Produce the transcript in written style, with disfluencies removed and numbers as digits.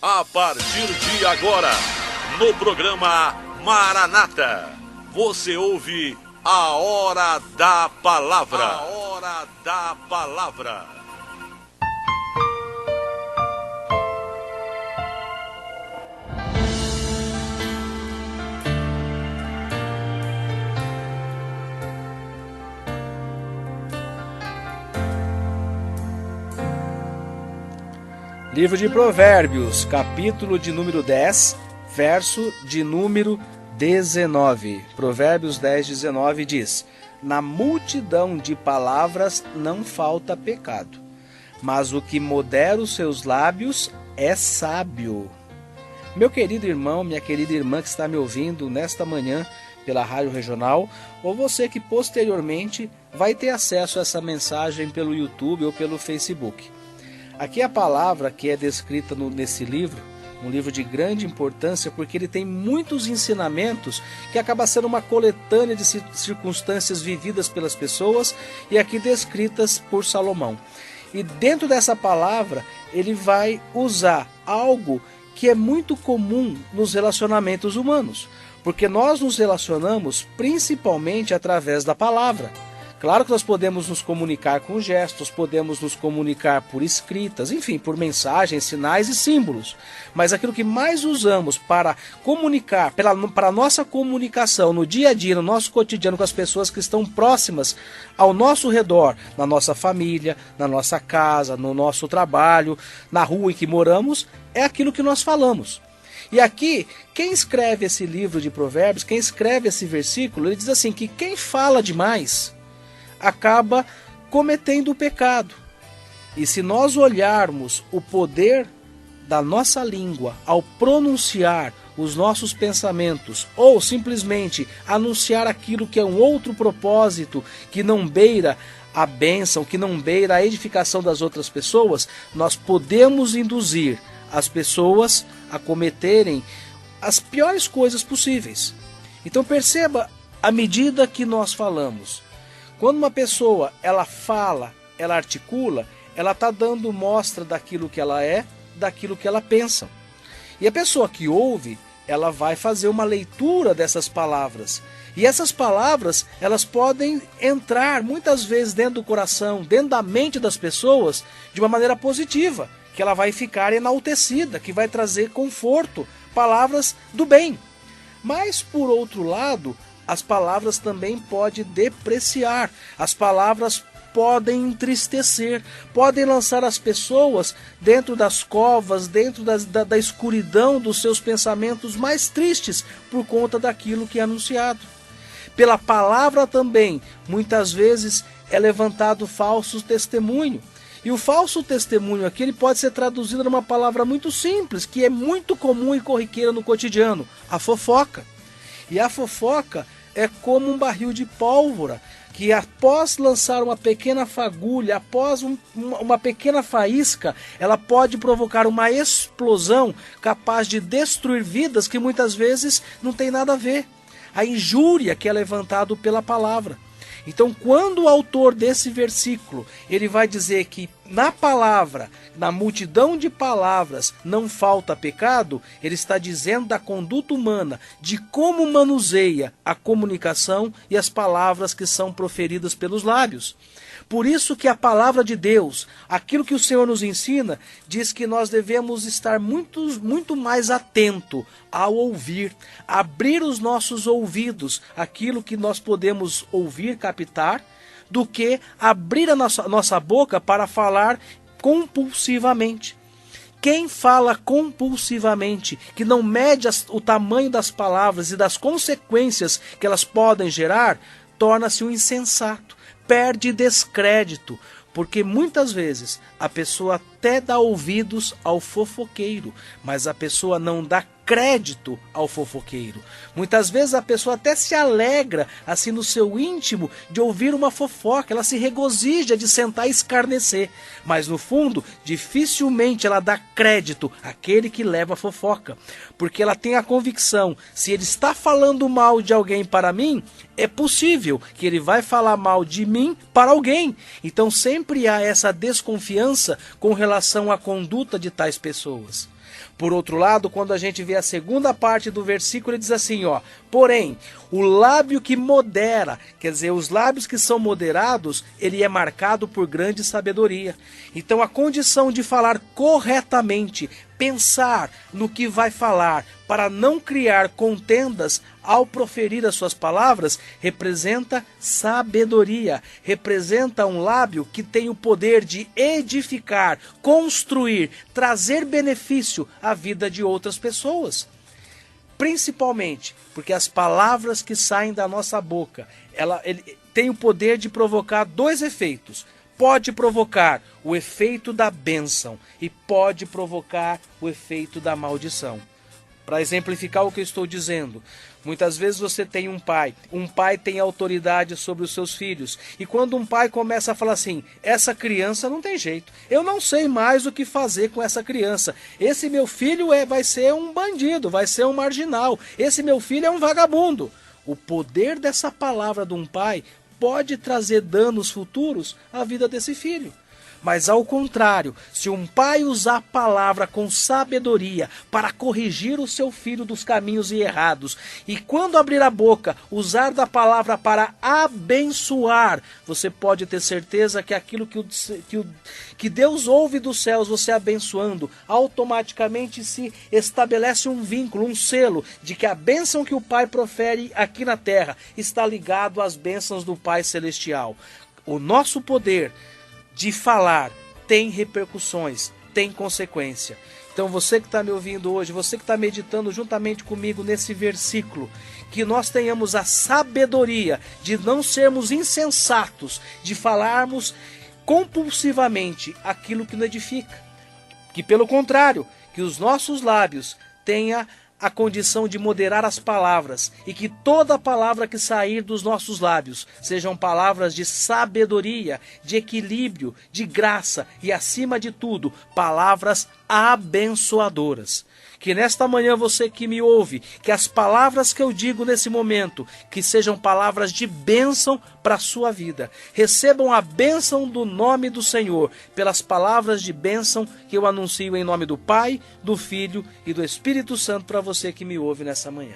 A partir de agora, no programa Maranata, você ouve a Hora da Palavra. A Hora da Palavra. Livro de Provérbios, capítulo de número 10, verso de número 19. Provérbios 10, 19 diz: Na multidão de palavras não falta pecado, mas o que modera os seus lábios é sábio. Meu querido irmão, minha querida irmã que está me ouvindo nesta manhã pela Rádio Regional, ou você que posteriormente vai ter acesso a essa mensagem pelo YouTube ou pelo Facebook. Aqui a palavra que é descrita nesse livro, um livro de grande importância, porque ele tem muitos ensinamentos que acaba sendo uma coletânea de circunstâncias vividas pelas pessoas e aqui descritas por Salomão. E dentro dessa palavra ele vai usar algo que é muito comum nos relacionamentos humanos, porque nós nos relacionamos principalmente através da palavra. Claro que nós podemos nos comunicar com gestos, podemos nos comunicar por escritas, enfim, por mensagens, sinais e símbolos. Mas aquilo que mais usamos para comunicar, para a nossa comunicação no dia a dia, no nosso cotidiano com as pessoas que estão próximas ao nosso redor, na nossa família, na nossa casa, no nosso trabalho, na rua em que moramos, é aquilo que nós falamos. E aqui, quem escreve esse livro de Provérbios, quem escreve esse versículo, ele diz assim, que quem fala demais acaba cometendo o pecado. E se nós olharmos o poder da nossa língua ao pronunciar os nossos pensamentos ou simplesmente anunciar aquilo que é um outro propósito que não beira a bênção, que não beira a edificação das outras pessoas, nós podemos induzir as pessoas a cometerem as piores coisas possíveis. Então perceba a medida que nós falamos. Quando uma pessoa, ela fala, ela articula, ela está dando mostra daquilo que ela é, daquilo que ela pensa. E a pessoa que ouve, ela vai fazer uma leitura dessas palavras. E essas palavras, elas podem entrar muitas vezes dentro do coração, dentro da mente das pessoas, de uma maneira positiva, que ela vai ficar enaltecida, que vai trazer conforto, palavras do bem. Mas, por outro lado, as palavras também podem depreciar, as palavras podem entristecer, podem lançar as pessoas dentro das covas, dentro da escuridão dos seus pensamentos mais tristes por conta daquilo que é anunciado. Pela palavra também, muitas vezes é levantado falso testemunho. E o falso testemunho aqui ele pode ser traduzido numa palavra muito simples, que é muito comum e corriqueira no cotidiano, a fofoca. E a fofoca é como um barril de pólvora, que após lançar uma pequena fagulha, após uma pequena faísca, ela pode provocar uma explosão capaz de destruir vidas que muitas vezes não tem nada a ver. A injúria que é levantado pela palavra. Então, quando o autor desse versículo, ele vai dizer que na palavra, na multidão de palavras, não falta pecado, ele está dizendo da conduta humana, de como manuseia a comunicação e as palavras que são proferidas pelos lábios. Por isso que a palavra de Deus, aquilo que o Senhor nos ensina, diz que nós devemos estar muito mais atento ao ouvir, abrir os nossos ouvidos, aquilo que nós podemos ouvir, captar, do que abrir a nossa boca para falar compulsivamente. Quem fala compulsivamente, que não mede o tamanho das palavras e das consequências que elas podem gerar, torna-se um insensato, perde descrédito, porque muitas vezes a pessoa até dá ouvidos ao fofoqueiro, mas a pessoa não dá crédito ao fofoqueiro. Muitas vezes a pessoa até se alegra, assim no seu íntimo, de ouvir uma fofoca, ela se regozija de sentar e escarnecer, mas no fundo, dificilmente ela dá crédito àquele que leva a fofoca, porque ela tem a convicção, se ele está falando mal de alguém para mim, é possível que ele vai falar mal de mim para alguém. Então sempre há essa desconfiança com relação à conduta de tais pessoas. Por outro lado, quando a gente vê a segunda parte do versículo, ele diz assim, ó: porém, o lábio que modera, quer dizer, os lábios que são moderados, ele é marcado por grande sabedoria. Então a condição de falar corretamente, pensar no que vai falar, para não criar contendas ao proferir as suas palavras, representa sabedoria, representa um lábio que tem o poder de edificar, construir, trazer benefício à vida de outras pessoas. Principalmente porque as palavras que saem da nossa boca, ele tem o poder de provocar dois efeitos. Pode provocar o efeito da bênção e pode provocar o efeito da maldição. Para exemplificar o que eu estou dizendo, muitas vezes você tem um pai tem autoridade sobre os seus filhos, e quando um pai começa a falar assim: essa criança não tem jeito, eu não sei mais o que fazer com essa criança, esse meu filho vai ser um bandido, vai ser um marginal, esse meu filho é um vagabundo. O poder dessa palavra de um pai pode trazer danos futuros à vida desse filho. Mas ao contrário, se um pai usar a palavra com sabedoria para corrigir o seu filho dos caminhos errados, e quando abrir a boca, usar da palavra para abençoar, você pode ter certeza que aquilo que Deus ouve dos céus, você abençoando, automaticamente se estabelece um vínculo, um selo, de que a bênção que o pai profere aqui na terra está ligado às bênçãos do Pai Celestial. O nosso poder de falar tem repercussões, tem consequência. Então você que está me ouvindo hoje, você que está meditando juntamente comigo nesse versículo, que nós tenhamos a sabedoria de não sermos insensatos, de falarmos compulsivamente aquilo que não edifica. Que pelo contrário, que os nossos lábios tenham a condição de moderar as palavras, e que toda palavra que sair dos nossos lábios sejam palavras de sabedoria, de equilíbrio, de graça e, acima de tudo, palavras abençoadoras. Que nesta manhã você que me ouve, que as palavras que eu digo nesse momento, que sejam palavras de bênção para a sua vida. Recebam a bênção do nome do Senhor, pelas palavras de bênção que eu anuncio em nome do Pai, do Filho e do Espírito Santo para você que me ouve nessa manhã.